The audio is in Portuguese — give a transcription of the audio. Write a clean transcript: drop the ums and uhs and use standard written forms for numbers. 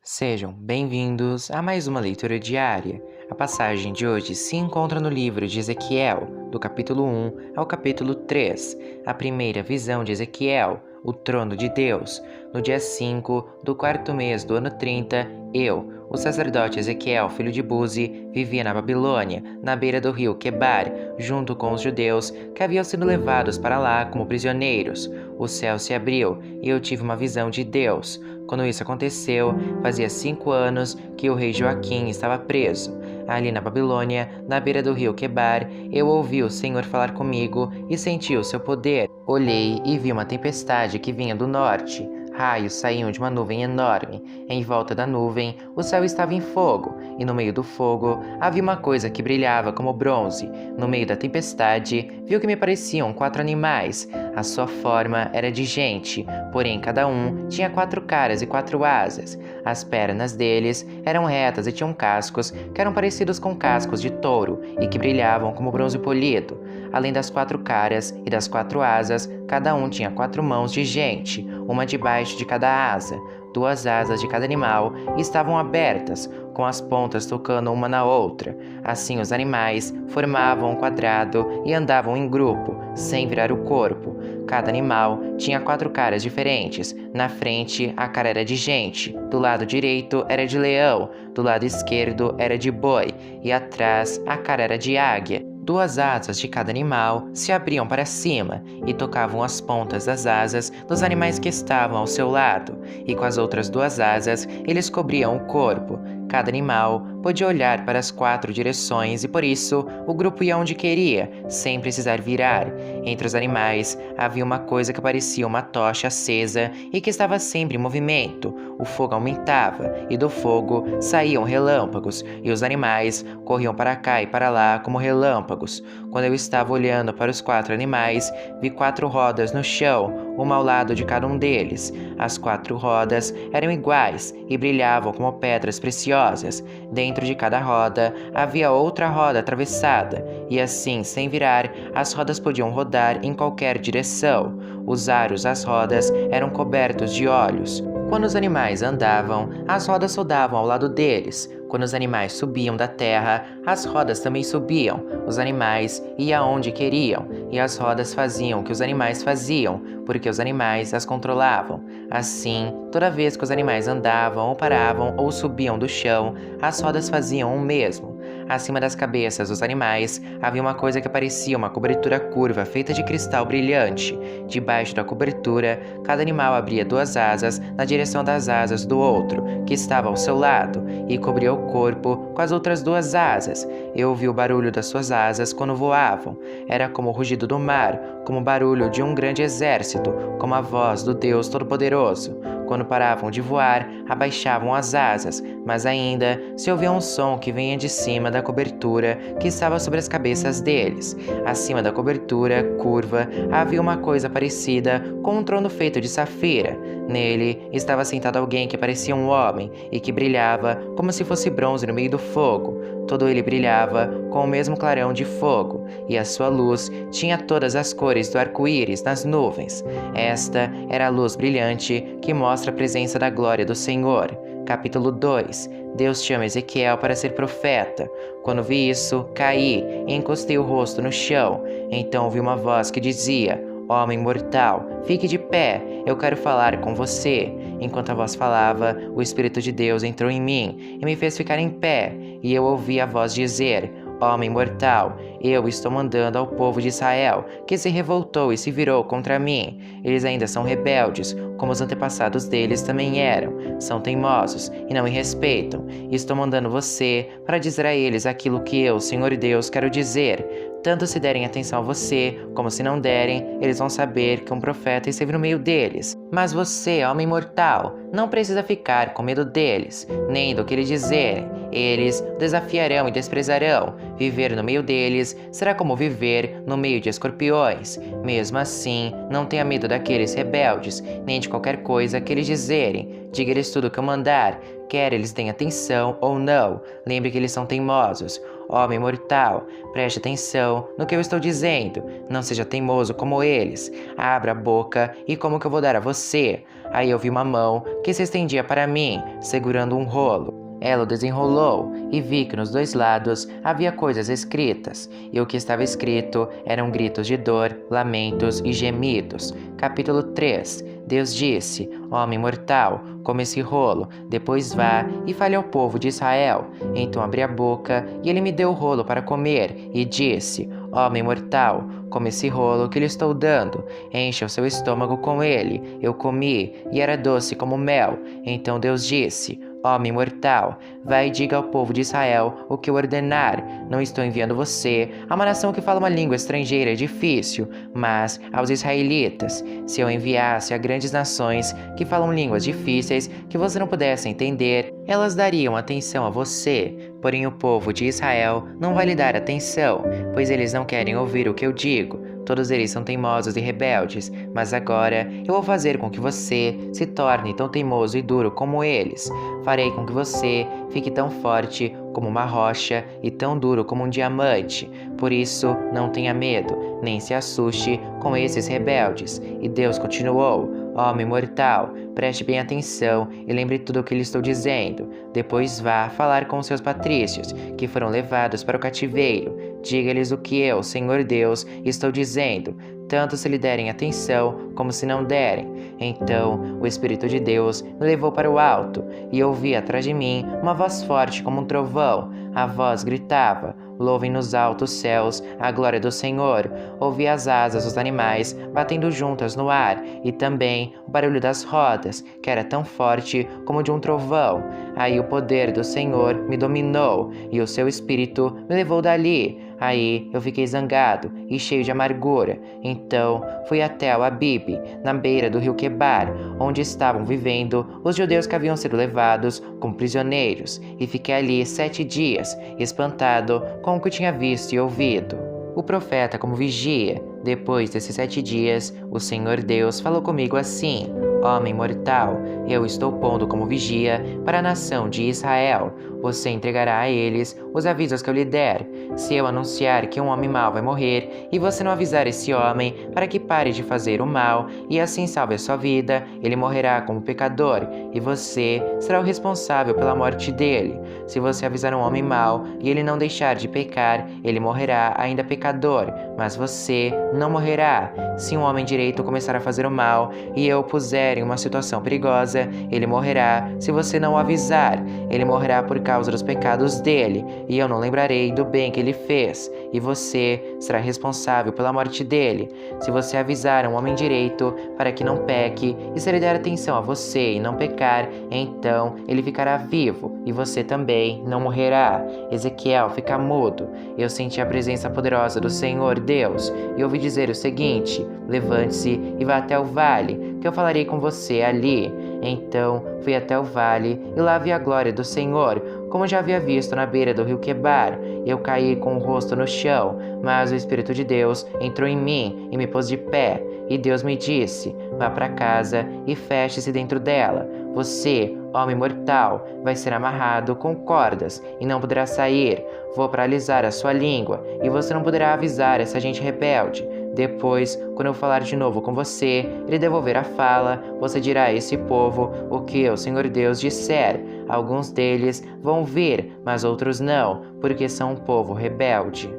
Sejam bem-vindos a mais uma leitura diária. A passagem de hoje se encontra no livro de Ezequiel, do capítulo 1 ao capítulo 3, a primeira visão de Ezequiel, o trono de Deus. No dia 5 do quarto mês do ano 30, o sacerdote Ezequiel, filho de Buzi, vivia na Babilônia, na beira do rio Quebar, junto com os judeus que haviam sido levados para lá como prisioneiros. O céu se abriu e eu tive uma visão de Deus. Quando isso aconteceu, fazia 5 anos que o rei Joaquim estava preso. Ali na Babilônia, na beira do rio Quebar, eu ouvi o Senhor falar comigo e senti o seu poder. Olhei e vi uma tempestade que vinha do norte. Raios saíam de uma nuvem enorme. Em volta da nuvem, o céu estava em fogo, e no meio do fogo havia uma coisa que brilhava como bronze. No meio da tempestade, viu que me pareciam 4 animais. A sua forma era de gente, porém cada um tinha 4 caras e 4 asas. As pernas deles eram retas e tinham cascos que eram parecidos com cascos de touro e que brilhavam como bronze polido. Além das 4 caras e das 4 asas, cada um tinha 4 mãos de gente, uma debaixo de cada asa. 2 asas de cada animal estavam abertas, com as pontas tocando uma na outra. Assim os animais formavam um quadrado e andavam em grupo, sem virar o corpo. Cada animal tinha 4 caras diferentes. Na frente, a cara era de gente, do lado direito era de leão, do lado esquerdo era de boi, e atrás a cara era de águia. 2 asas de cada animal se abriam para cima e tocavam as pontas das asas dos animais que estavam ao seu lado, e com as outras 2 asas eles cobriam o corpo. Cada animal podia olhar para as 4 direções e por isso o grupo ia onde queria, sem precisar virar. Entre os animais havia uma coisa que parecia uma tocha acesa e que estava sempre em movimento. O fogo aumentava e do fogo saíam relâmpagos e os animais corriam para cá e para lá como relâmpagos. Quando eu estava olhando para os 4 animais, vi 4 rodas no chão, uma ao lado de cada um deles. As 4 rodas eram iguais e brilhavam como pedras preciosas. Dentro de cada roda havia outra roda atravessada, e assim, sem virar, as rodas podiam rodar em qualquer direção. Os aros das rodas eram cobertos de olhos. Quando os animais andavam, as rodas rodavam ao lado deles. Quando os animais subiam da terra, as rodas também subiam. Os animais iam onde queriam, e as rodas faziam o que os animais faziam, porque os animais as controlavam. Assim, toda vez que os animais andavam ou paravam ou subiam do chão, as rodas faziam o mesmo. Acima das cabeças dos animais havia uma coisa que parecia uma cobertura curva feita de cristal brilhante. Debaixo da cobertura, cada animal abria 2 asas na direção das asas do outro, que estava ao seu lado, e cobria o corpo com as outras 2 asas. Eu ouvi o barulho das suas asas quando voavam. Era como o rugido do mar, como o barulho de um grande exército, como a voz do Deus Todo-Poderoso. Quando paravam de voar, abaixavam as asas, mas ainda se ouvia um som que vinha de cima da cobertura que estava sobre as cabeças deles. Acima da cobertura, curva, havia uma coisa parecida com um trono feito de safira. Nele estava sentado alguém que parecia um homem e que brilhava como se fosse bronze no meio do fogo. Todo ele brilhava com o mesmo clarão de fogo, e a sua luz tinha todas as cores do arco-íris nas nuvens. Esta era a luz brilhante que mostra a presença da glória do Senhor. Capítulo 2. Deus chama Ezequiel para ser profeta. Quando vi isso, caí e encostei o rosto no chão. Então ouvi uma voz que dizia: Homem mortal, fique de pé, eu quero falar com você. Enquanto a voz falava, o Espírito de Deus entrou em mim e me fez ficar em pé, e eu ouvi a voz dizer: Homem mortal, eu estou mandando ao povo de Israel, que se revoltou e se virou contra mim. Eles ainda são rebeldes, como os antepassados deles também eram. São teimosos e não me respeitam. Estou mandando você para dizer a eles aquilo que eu, Senhor Deus, quero dizer. Tanto se derem atenção a você, como se não derem, eles vão saber que um profeta esteve no meio deles. Mas você, homem mortal, não precisa ficar com medo deles, nem do que eles dizerem. Eles desafiarão e desprezarão. Viver no meio deles será como viver no meio de escorpiões. Mesmo assim, não tenha medo daqueles rebeldes, nem de qualquer coisa que eles dizerem. Diga-lhes tudo o que eu mandar, quer eles deem atenção ou não. Lembre que eles são teimosos. Homem mortal, preste atenção no que eu estou dizendo. Não seja teimoso como eles. Abra a boca e como que eu vou dar a você. Aí eu vi uma mão que se estendia para mim, segurando um rolo. Ela o desenrolou e vi que nos 2 lados havia coisas escritas, e o que estava escrito eram gritos de dor, lamentos e gemidos. Capítulo 3. Deus disse: Homem mortal, come esse rolo, depois vá e fale ao povo de Israel. Então abri a boca e ele me deu o rolo para comer, e disse: Homem mortal, come esse rolo que lhe estou dando, encha o seu estômago com ele. Eu comi, e era doce como mel. Então Deus disse: Homem mortal, vai e diga ao povo de Israel o que eu ordenar. Não estou enviando você a uma nação que fala uma língua estrangeira difícil, mas aos israelitas. Se eu enviasse a grandes nações que falam línguas difíceis que você não pudesse entender, elas dariam atenção a você. Porém, o povo de Israel não vai lhe dar atenção, pois eles não querem ouvir o que eu digo. Todos eles são teimosos e rebeldes, mas agora eu vou fazer com que você se torne tão teimoso e duro como eles. Farei com que você fique tão forte como uma rocha e tão duro como um diamante. Por isso, não tenha medo, nem se assuste com esses rebeldes. E Deus continuou: Homem mortal, preste bem atenção e lembre tudo o que lhe estou dizendo. Depois vá falar com os seus patrícios, que foram levados para o cativeiro. Diga-lhes o que eu, Senhor Deus, estou dizendo, tanto se lhe derem atenção como se não derem. Então o Espírito de Deus me levou para o alto, e ouvi atrás de mim uma voz forte como um trovão. A voz gritava: Louvem nos altos céus a glória do Senhor. Ouvi as asas dos animais batendo juntas no ar, e também o barulho das rodas, que era tão forte como de um trovão. Aí o poder do Senhor me dominou, e o seu Espírito me levou dali. Aí eu fiquei zangado e cheio de amargura. Então fui até o Abibe, na beira do rio Quebar, onde estavam vivendo os judeus que haviam sido levados como prisioneiros, e fiquei ali 7 dias, espantado com o que tinha visto e ouvido. O profeta como vigia. Depois desses 7 dias, o Senhor Deus falou comigo assim: Homem mortal, eu estou pondo como vigia para a nação de Israel. Você entregará a eles os avisos que eu lhe der. Se eu anunciar que um homem mau vai morrer, e você não avisar esse homem para que pare de fazer o mal e assim salve a sua vida, ele morrerá como pecador, e você será o responsável pela morte dele. Se você avisar um homem mau e ele não deixar de pecar, ele morrerá ainda pecador, mas você não morrerá. Se um homem direito começar a fazer o mal e eu o puser em uma situação perigosa, ele morrerá se você não o avisar. Ele morrerá por causa dos pecados dele, e eu não lembrarei do bem que ele fez, e você será responsável pela morte dele. Se você avisar um homem direito para que não peque, e se ele der atenção a você e não pecar, então ele ficará vivo, e você também não morrerá. Ezequiel fica mudo. Eu senti a presença poderosa do Senhor Deus, e ouvi dizer o seguinte: levante-se e vá até o vale, que eu falarei com você ali. Então fui até o vale, e lá vi a glória do Senhor, como já havia visto na beira do rio Quebar. Eu caí com o rosto no chão, mas o Espírito de Deus entrou em mim e me pôs de pé. E Deus me disse: vá para casa e feche-se dentro dela. Você, homem mortal, vai ser amarrado com cordas e não poderá sair. Vou paralisar a sua língua, e você não poderá avisar essa gente rebelde. Depois, quando eu falar de novo com você e lhe devolver a fala, você dirá a esse povo o que o Senhor Deus disser. Alguns deles vão vir, mas outros não, porque são um povo rebelde.